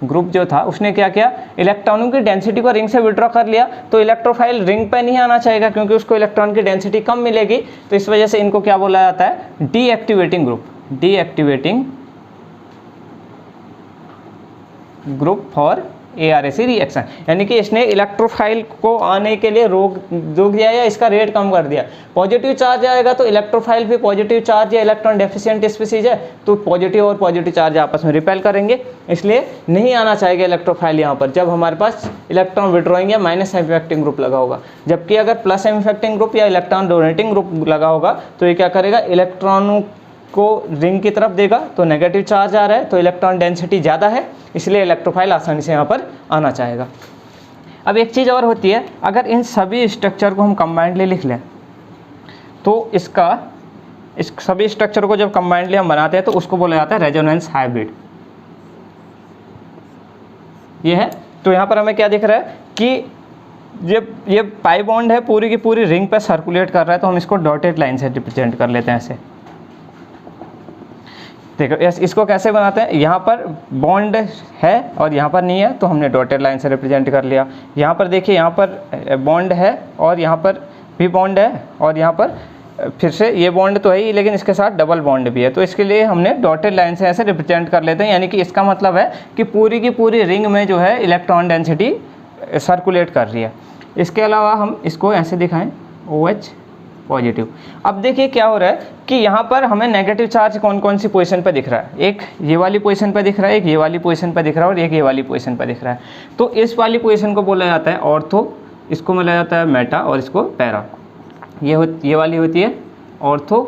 A: ग्रुप जो था उसने क्या किया, इलेक्ट्रॉनों की डेंसिटी को रिंग से विड्रॉ कर लिया, तो इलेक्ट्रोफाइल रिंग पे नहीं आना चाहेगा क्योंकि उसको इलेक्ट्रॉन की डेंसिटी कम मिलेगी, तो इस वजह से इनको क्या बोला जाता है, deactivating group, deactivating group for ARSE reaction, यानी कि इसने इलेक्ट्रोफाइल को आने के लिए रोक दिया या इसका रेट कम कर दिया। पॉजिटिव चार्ज आएगा तो इलेक्ट्रोफाइल भी पॉजिटिव चार्ज या इलेक्ट्रॉन डेफिशिएंट स्पीसीज है तो पॉजिटिव और पॉजिटिव चार्ज आपस में रिपेल करेंगे, इसलिए नहीं आना चाहिए इलेक्ट्रोफाइल यहाँ पर जब हमारे पास इलेक्ट्रॉन विड्रॉइंग या -m इफेक्टिंग ग्रुप लगा होगा। जबकि अगर +m इफेक्टिंग ग्रुप या इलेक्ट्रॉन डोनेटिंग ग्रुप लगा होगा तो ये क्या करेगा, इलेक्ट्रॉनों को रिंग की तरफ देगा, तो नेगेटिव चार्ज आ रहा है तो इलेक्ट्रॉन डेंसिटी ज़्यादा है, इसलिए इलेक्ट्रोफाइल आसानी से यहाँ पर आना चाहेगा। अब एक चीज़ और होती है, अगर इन सभी स्ट्रक्चर को हम कंबाइंडली लिख लें तो इसका इस सभी स्ट्रक्चर को जब कंबाइंडली हम बनाते हैं तो उसको बोला जाता है रेजोनेंस हाइब्रिड। ये है। तो यहाँ पर हमें क्या दिख रहा है कि ये पाई बॉन्ड है, पूरी की पूरी रिंग पे सर्कुलेट कर रहा है, तो हम इसको डॉटेड लाइन से रिप्रेजेंट कर लेते हैं ऐसे। देखो इसको कैसे बनाते हैं, यहाँ पर बॉन्ड है और यहाँ पर नहीं है, तो हमने डॉटेड लाइन से रिप्रेजेंट कर लिया। यहाँ पर देखिए, यहाँ पर बॉन्ड है और यहाँ पर भी बॉन्ड है और यहाँ पर फिर से ये बॉन्ड तो है ही, लेकिन इसके साथ डबल बॉन्ड भी है, तो इसके लिए हमने डॉटेड लाइन से ऐसे रिप्रेजेंट कर लेते हैं। यानी कि इसका मतलब है कि पूरी की पूरी रिंग में जो है इलेक्ट्रॉन डेंसिटी सर्कुलेट कर रही है। इसके अलावा हम इसको ऐसे दिखाएं OH पॉजिटिव। अब देखिए क्या हो रहा है कि यहाँ पर हमें नेगेटिव चार्ज कौन कौन सी पोजीशन पे दिख रहा है, एक ये वाली पोजीशन पे दिख रहा है, एक ये वाली पोजीशन पे दिख रहा है और एक ये वाली पोजीशन पे दिख रहा है। तो इस वाली पोजीशन को बोला जाता है ऑर्थो, इसको बोला जाता है मेटा और इसको पैरा। ये वाली होती है ऑर्थो,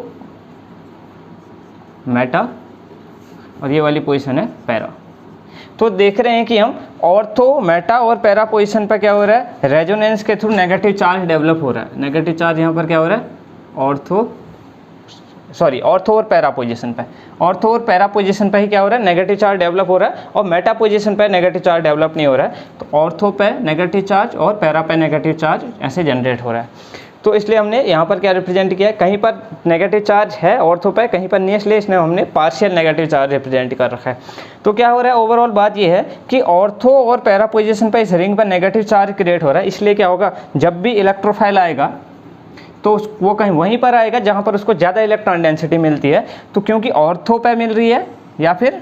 A: मेटा और ये वाली पोजीशन है पैरा। तो देख रहे हैं कि हम ऑर्थो, मेटा और पैरा पोजीशन पर क्या हो रहा है, रेजोनेंस के थ्रू नेगेटिव चार्ज डेवलप हो रहा है। नेगेटिव चार्ज यहाँ पर क्या हो रहा है, ऑर्थो और पैरा पोजीशन पे, ऑर्थो और पैरा पोजीशन पे ही क्या हो रहा है, नेगेटिव चार्ज डेवलप हो रहा है, और मेटा पोजीशन पे नेगेटिव चार्ज डेवलप नहीं हो रहा है। तो ऑर्थो पे नेगेटिव चार्ज और पैरा पे नेगेटिव चार्ज ऐसे जनरेट हो रहा है। तो इसलिए हमने यहाँ पर क्या रिप्रेजेंट किया है, कहीं पर नेगेटिव चार्ज है ऑर्थो पे, कहीं पर नहीं है, इसलिए इसने हमने पार्शियल नेगेटिव चार्ज रिप्रेजेंट कर रखा है। तो क्या हो रहा है, ओवरऑल बात ये है कि ऑर्थो और पैरा पोजीशन पर इस रिंग पर नेगेटिव चार्ज क्रिएट हो रहा है। इसलिए क्या होगा, जब भी इलेक्ट्रोफाइल आएगा तो वो कहीं वहीं पर आएगा जहाँ पर उसको ज़्यादा इलेक्ट्रॉन डेंसिटी मिलती है। तो क्योंकि ऑर्थो पे मिल रही है या फिर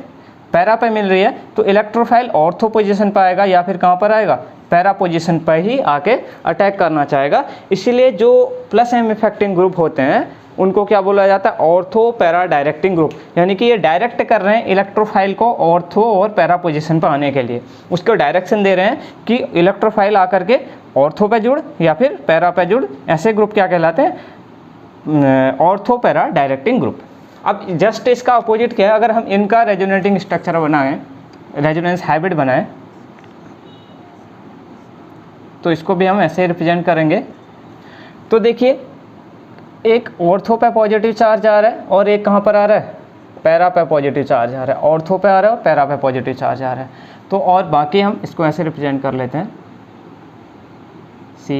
A: पैरा पे मिल रही है, तो इलेक्ट्रोफाइल ऑर्थो पोजीशन पर आएगा या फिर कहाँ पर आएगा, पैरा पोजीशन पर ही आके अटैक करना चाहेगा। इसीलिए जो प्लस एम इफेक्टिंग ग्रुप होते हैं उनको क्या बोला जाता है, ऑर्थो पैरा डायरेक्टिंग ग्रुप। यानी कि ये डायरेक्ट कर रहे हैं इलेक्ट्रोफाइल को ऑर्थो और पैरा पोजीशन पर आने के लिए, उसको डायरेक्शन दे रहे हैं कि इलेक्ट्रोफाइल आकर के ऑर्थो पे जुड़ या फिर पैरा पे जुड़। ऐसे ग्रुप क्या कहलाते हैं, ऑर्थो पैरा डायरेक्टिंग ग्रुप। अब जस्ट इसका अपोजिट क्या है, अगर हम इनका रेजोनेटिंग स्ट्रक्चर बनाएं, रेजोनेंस हाइब्रिड बनाएं, तो इसको भी हम ऐसे रिप्रेजेंट करेंगे। तो देखिए, एक ऑर्थो पे पॉजिटिव चार्ज आ रहा है और एक कहाँ पर आ रहा है, पैरा पे पॉजिटिव चार्ज आ रहा है। ऑर्थो पे आ रहा है और पैरा पे पॉजिटिव चार्ज आ रहा है। तो और बाकी हम इसको ऐसे रिप्रेजेंट कर लेते हैं, C,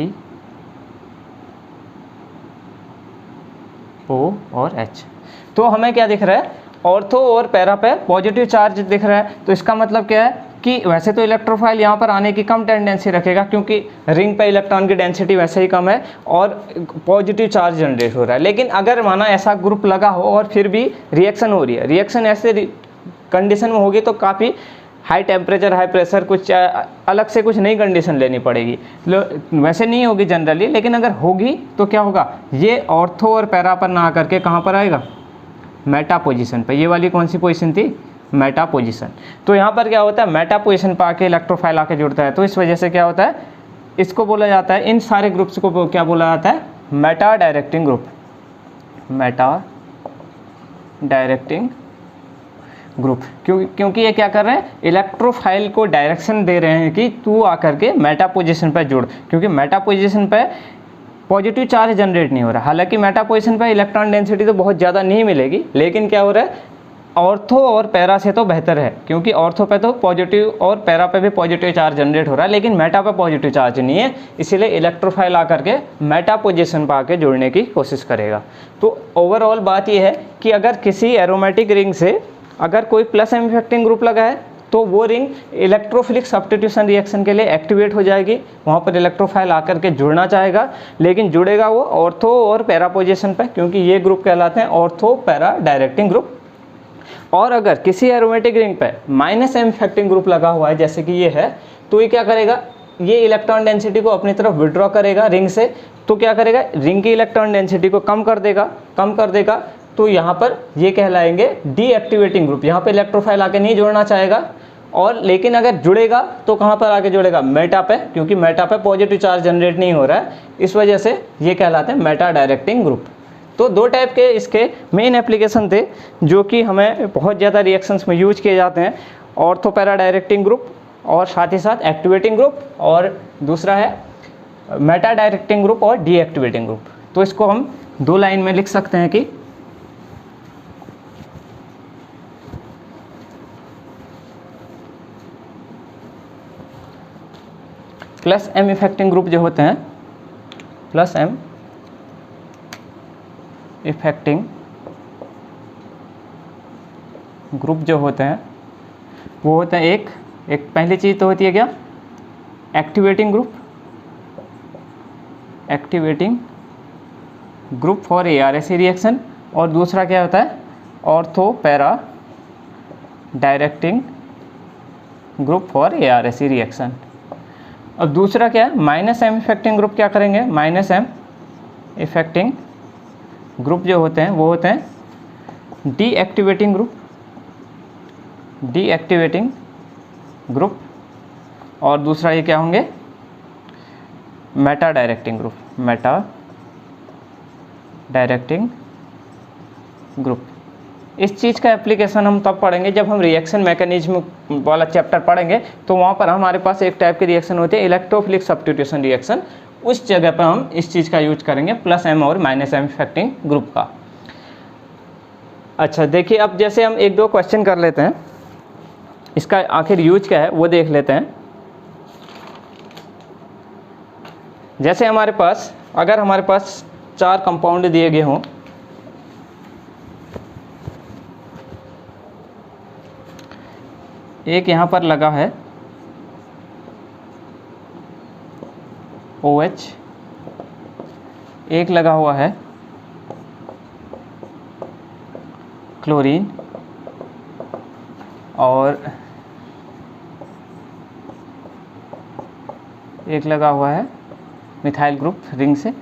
A: O और H। तो हमें क्या दिख रहा है, ऑर्थो और पैरा पे पॉजिटिव चार्ज दिख रहा है। तो इसका मतलब क्या है कि वैसे तो इलेक्ट्रोफाइल यहाँ पर आने की कम टेंडेंसी रखेगा, क्योंकि रिंग पे इलेक्ट्रॉन की डेंसिटी वैसे ही कम है और पॉजिटिव चार्ज जनरेट हो रहा है। लेकिन अगर माना ऐसा ग्रुप लगा हो और फिर भी रिएक्शन हो रही है, रिएक्शन ऐसे कंडीशन में होगी तो काफ़ी हाई टेम्परेचर, हाई प्रेशर, कुछ अलग से कुछ नई कंडीशन लेनी पड़ेगी। वैसे नहीं होगी जनरली, लेकिन अगर होगी तो क्या होगा, ये ऑर्थो और पैरा पर ना आकर के कहाँ पर आएगा, मेटा पोजीशन पर। ये वाली कौन सी पोजीशन थी, मेटा पोजीशन। तो यहाँ पर क्या होता है, मेटा पोजीशन पर आके इलेक्ट्रोफाइल आके जुड़ता है। तो इस वजह से क्या होता है, इसको बोला जाता है, इन सारे ग्रुप्स को क्या बोला जाता है, Meta directing group. Meta directing group क्योंकि ये क्या कर रहे हैं, इलेक्ट्रोफाइल को डायरेक्शन दे रहे हैं कि तू आकर के मेटा पोजीशन पर जुड़, क्योंकि मेटा पोजीशन पर पॉजिटिव चार्ज जनरेट नहीं हो रहा। हालांकि मेटा पोजीशन पर इलेक्ट्रॉन डेंसिटी तो बहुत ज़्यादा नहीं मिलेगी, लेकिन क्या हो रहा है, ऑर्थो और पैरा से तो बेहतर है, क्योंकि ऑर्थो पे तो पॉजिटिव और पैरा पे भी पॉजिटिव चार्ज जनरेट हो रहा है, लेकिन मेटा पे पॉजिटिव चार्ज नहीं है। इसीलिए इलेक्ट्रोफाइल आकर के मेटा पोजीशन पर आके जुड़ने की कोशिश करेगा। तो ओवरऑल बात यह है कि अगर किसी एरोमेटिक रिंग से अगर कोई प्लस एम इफेक्टिंग ग्रुप लगा है तो वो रिंग इलेक्ट्रोफिलिक सब्स्टिट्यूशन रिएक्शन के लिए एक्टिवेट हो जाएगी, वहाँ पर इलेक्ट्रोफाइल आकर के जुड़ना चाहेगा, लेकिन जुड़ेगा वो ऑर्थो और पैरा पोजीशन पर, क्योंकि ये ग्रुप कहलाते हैं ऑर्थो पैरा डायरेक्टिंग ग्रुप। और अगर किसी एरोमेटिक रिंग पे माइनस एम इफेक्टिंग ग्रुप लगा हुआ है, जैसे कि ये है, तो ये क्या करेगा, ये इलेक्ट्रॉन डेंसिटी को अपनी तरफ विड्रॉ करेगा रिंग से। तो क्या करेगा, रिंग की इलेक्ट्रॉन डेंसिटी को कम कर देगा। तो यहाँ पर ये कहलाएंगे डीएक्टिवेटिंग ग्रुप। यहाँ पे इलेक्ट्रोफाइल आके नहीं जोड़ना चाहेगा, और लेकिन अगर जुड़ेगा तो कहाँ पर आके जुड़ेगा, मेटा पे, क्योंकि मेटा पे पॉजिटिव चार्ज जनरेट नहीं हो रहा है। इस वजह से ये कहलाते हैं मेटा डायरेक्टिंग ग्रुप। तो दो टाइप के इसके मेन एप्लीकेशन थे जो कि हमें बहुत ज़्यादा रिएक्शंस में यूज किए जाते हैं, ऑर्थो पैरा डायरेक्टिंग ग्रुप और साथ ही साथ एक्टिवेटिंग ग्रुप, और दूसरा है मेटा डायरेक्टिंग ग्रुप और डीएक्टिवेटिंग ग्रुप। तो इसको हम दो लाइन में लिख सकते हैं कि प्लस एम इफेक्टिंग ग्रुप जो होते हैं, प्लस एम इफेक्टिंग ग्रुप जो होते हैं वो होते हैं एक पहली चीज़ तो होती है क्या, activating group, activating group for ARSA reaction, और दूसरा क्या होता है, ortho para directing group for ARSA reaction. और दूसरा क्या है, माइनस एम इफेक्टिंग ग्रुप क्या करेंगे, माइनस एम इफेक्टिंग ग्रुप जो होते हैं वो होते हैं डीएक्टिवेटिंग ग्रुप, डीएक्टिवेटिंग ग्रुप, और दूसरा ये क्या होंगे, Meta directing group, Meta directing group. इस चीज़ का एप्लीकेशन हम तब पढ़ेंगे जब हम रिएक्शन मैकेनिज्म वाला चैप्टर पढ़ेंगे, तो वहाँ पर हमारे पास एक टाइप के रिएक्शन होते हैं इलेक्ट्रोफिलिक सब्स्टिट्यूशन रिएक्शन, उस जगह पर हम इस चीज़ का यूज करेंगे प्लस एम और माइनस एम इफेक्टिंग ग्रुप का। अच्छा देखिए, अब जैसे हम एक दो क्वेश्चन कर लेते हैं, इसका आखिर यूज क्या है वो देख लेते हैं। जैसे हमारे पास, अगर हमारे पास 4 कंपाउंड दिए गए हों, एक यहाँ पर लगा है OH, एक लगा हुआ है क्लोरीन, और एक लगा हुआ है मिथाइल ग्रुप रिंग से,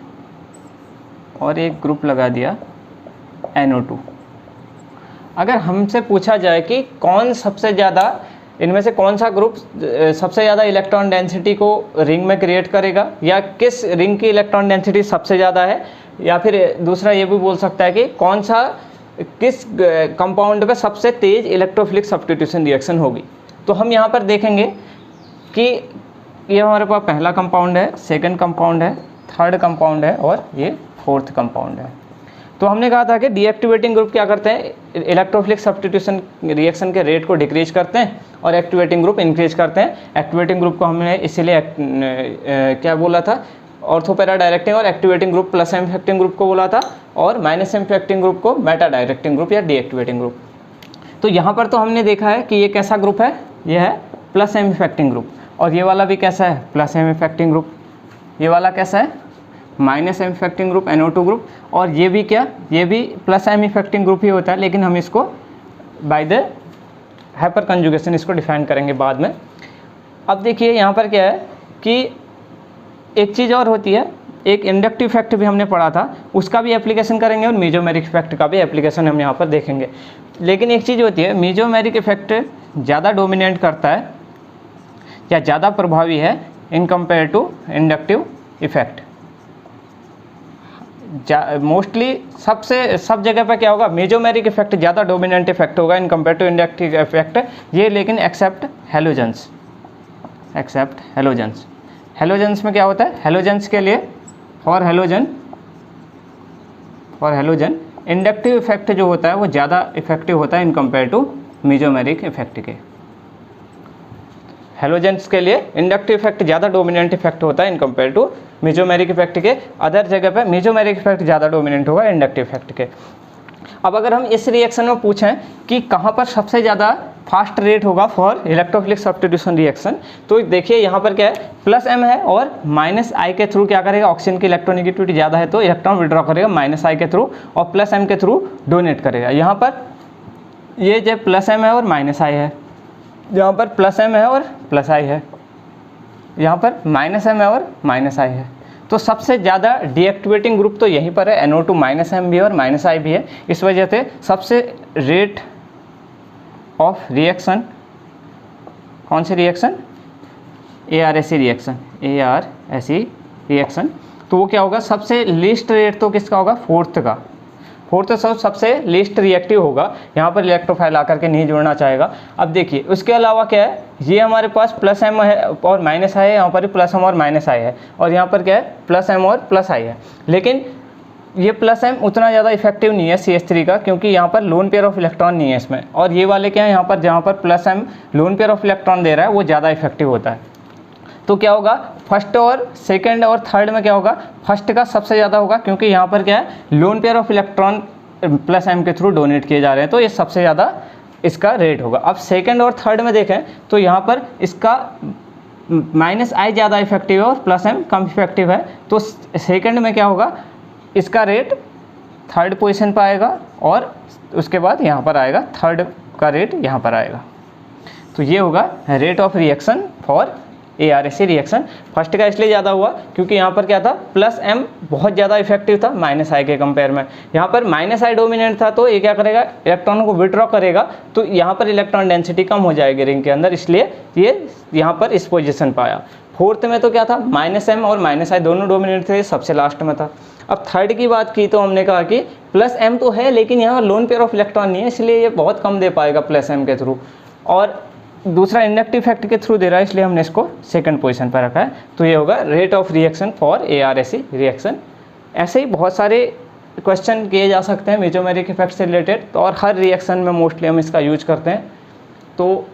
A: और एक ग्रुप लगा दिया NO2। अगर हमसे पूछा जाए कि कौन सबसे ज़्यादा, इनमें से कौन सा ग्रुप सबसे ज़्यादा इलेक्ट्रॉन डेंसिटी को रिंग में क्रिएट करेगा, या किस रिंग की इलेक्ट्रॉन डेंसिटी सबसे ज़्यादा है, या फिर दूसरा ये भी बोल सकता है कि कौन सा किस कंपाउंड पे सबसे तेज़ इलेक्ट्रोफिलिक सब्स्टिट्यूशन रिएक्शन होगी, तो हम यहाँ पर देखेंगे कि ये हमारे पास पहला कंपाउंड है, सेकंड कंपाउंड है, थर्ड कंपाउंड है, और ये फोर्थ कंपाउंड है। तो हमने कहा था कि डीएक्टिवेटिंग ग्रुप क्या करते हैं, इलेक्ट्रोफिलिक सब्स्टिट्यूशन रिएक्शन के रेट को डिक्रीज करते हैं, और एक्टिवेटिंग ग्रुप इंक्रीज करते हैं। एक्टिवेटिंग ग्रुप को हमने इसीलिए क्या बोला था, ऑर्थोपैरा डायरेक्टिंग, और activating group plus M effecting group को बोला था, और माइनस एम इफेक्टिंग ग्रुप को मेटा डायरेक्टिंग ग्रुप या डीएक्टिवेटिंग ग्रुप। तो यहाँ पर तो हमने देखा है कि ये कैसा ग्रुप है, ये है प्लस एम इफेक्टिंग ग्रुप, और ये वाला भी कैसा है, प्लस एम इफेक्टिंग ग्रुप, ये वाला कैसा है, minus M effecting group NO2 group, और ये भी क्या, ये भी प्लस एम इफेक्टिंग ग्रुप ही होता है, लेकिन हम इसको बाय द हाइपर कंजुगेशन इसको डिफाइन करेंगे बाद में। अब देखिए यहाँ पर क्या है कि एक चीज़ और होती है, एक इंडक्टिव इफेक्ट भी हमने पढ़ा था, उसका भी एप्लीकेशन करेंगे, और मेसोमेरिक इफेक्ट का भी एप्लीकेशन हम यहाँ पर देखेंगे। लेकिन एक चीज़ होती है, मेसोमेरिक इफेक्ट ज़्यादा डोमिनेट करता है या ज़्यादा प्रभावी है in compare to inductive effect. Mostly सब जगह पे क्या होगा, मेसोमेरिक इफेक्ट ज़्यादा डोमिनेंट इफेक्ट होगा in compare to inductive effect, ये लेकिन except halogens, except halogens. Halogens में क्या होता है, हेलोजेंस के लिए फॉर हेलोजन इंडक्टिव इफेक्ट जो होता है वो ज़्यादा इफेक्टिव होता है in compare to mesomeric effect के। हेलोजेंस के लिए इंडक्टिव इफेक्ट ज़्यादा डोमिनेंट इफेक्ट होता है in compare to mesomeric effect के। अदर जगह पे मेसोमेरिक इफेक्ट ज़्यादा डोमिनेंट होगा इंडक्टिव इफेक्ट के। अब अगर हम इस रिएक्शन में पूछें कि कहाँ पर सबसे ज़्यादा फास्ट रेट होगा फॉर इलेक्ट्रोफिलिक सब्स्टिट्यूशन रिएक्शन, तो देखिए यहाँ पर क्या है, प्लस एम है और माइनस आई के थ्रू क्या करेगा, ऑक्सीजन की इलेक्ट्रोनेगेटिविटी ज़्यादा है तो इलेक्ट्रॉन विड्रॉ करेगा माइनस आई के थ्रू, और प्लस एम के थ्रू डोनेट करेगा। यहाँ पर ये जो प्लस एम है और माइनस आई है, यहाँ पर प्लस एम है और प्लस आई है, यहाँ पर माइनस एम है और माइनस आई है। तो सबसे ज़्यादा डीएक्टिवेटिंग ग्रुप तो यहीं पर है, NO2 माइनस एम भी है और माइनस आई भी है। इस वजह से सबसे रेट ऑफ रिएक्शन कौन सी reaction, ARSA reaction, ARSA reaction. तो वो क्या होगा, सबसे लीस्ट रेट तो किसका होगा, फोर्थ का। फोर्थ सबसे लीस्ट रिएक्टिव होगा, यहाँ पर इलेक्ट्रोफाइल आकर के नहीं जोड़ना चाहेगा। अब देखिए उसके अलावा क्या है, ये हमारे पास प्लस एम है और माइनस आई है, यहाँ पर भी प्लस एम और माइनस आई है, और यहाँ पर क्या है प्लस एम और प्लस आई है। लेकिन ये प्लस एम उतना ज़्यादा इफेक्टिव नहीं है CH3 का, क्योंकि यहाँ पर लोन पेयर ऑफ इलेक्ट्रॉन नहीं है इसमें। और ये वाले क्या है, यहाँ पर जहाँ पर plus M lone pair of electron दे रहा है वो ज़्यादा इफेक्टिव होता है। तो क्या होगा, फर्स्ट और सेकंड और थर्ड में क्या होगा, फर्स्ट का सबसे ज़्यादा होगा, क्योंकि यहाँ पर क्या है loan pair of electron plus m के थ्रू डोनेट किए जा रहे हैं, तो ये सबसे ज़्यादा इसका रेट होगा। अब सेकंड और थर्ड में देखें तो यहाँ पर इसका -I ज़्यादा इफेक्टिव है और प्लस m कम इफेक्टिव है, तो सेकंड में क्या होगा, इसका रेट थर्ड पोजीशन पर आएगा और उसके बाद यहाँ पर आएगा थर्ड का रेट यहाँ पर आएगा। तो ये होगा rate of reaction for ARSA reaction. First का इसलिए ज़्यादा हुआ क्योंकि यहाँ पर क्या था, प्लस m बहुत ज़्यादा इफेक्टिव था -I के कंपेयर में। यहाँ पर -I डोमिनेंट था, तो ये क्या करेगा, इलेक्ट्रॉनों को विड्रॉ करेगा, तो यहाँ पर इलेक्ट्रॉन डेंसिटी कम हो जाएगी रिंग के अंदर, इसलिए ये यहाँ पर इस पोजीशन पर आया। फोर्थ में तो क्या था, -m और -I दोनों डोमिनेंट थे, सबसे लास्ट में था। अब थर्ड की बात की तो हमने कहा कि प्लस m तो है, लेकिन यहाँ लोन पेयर ऑफ इलेक्ट्रॉन नहीं है, इसलिए ये बहुत कम दे पाएगा प्लस m के थ्रू, और दूसरा इंडक्टिव इफेक्ट के थ्रू दे रहा है, इसलिए हमने इसको सेकंड पोजीशन पर रखा है। तो ये होगा rate of reaction for ARSA reaction. ऐसे ही बहुत सारे क्वेश्चन किए जा सकते हैं मेसोमेरिक इफेक्ट से रिलेटेड, तो और हर रिएक्शन में मोस्टली हम इसका यूज करते हैं। तो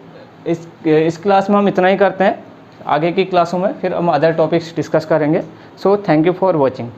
A: इस क्लास में हम इतना ही करते हैं, आगे की क्लासों में फिर हम अदर टॉपिक्स डिस्कस करेंगे। So thank you for watching.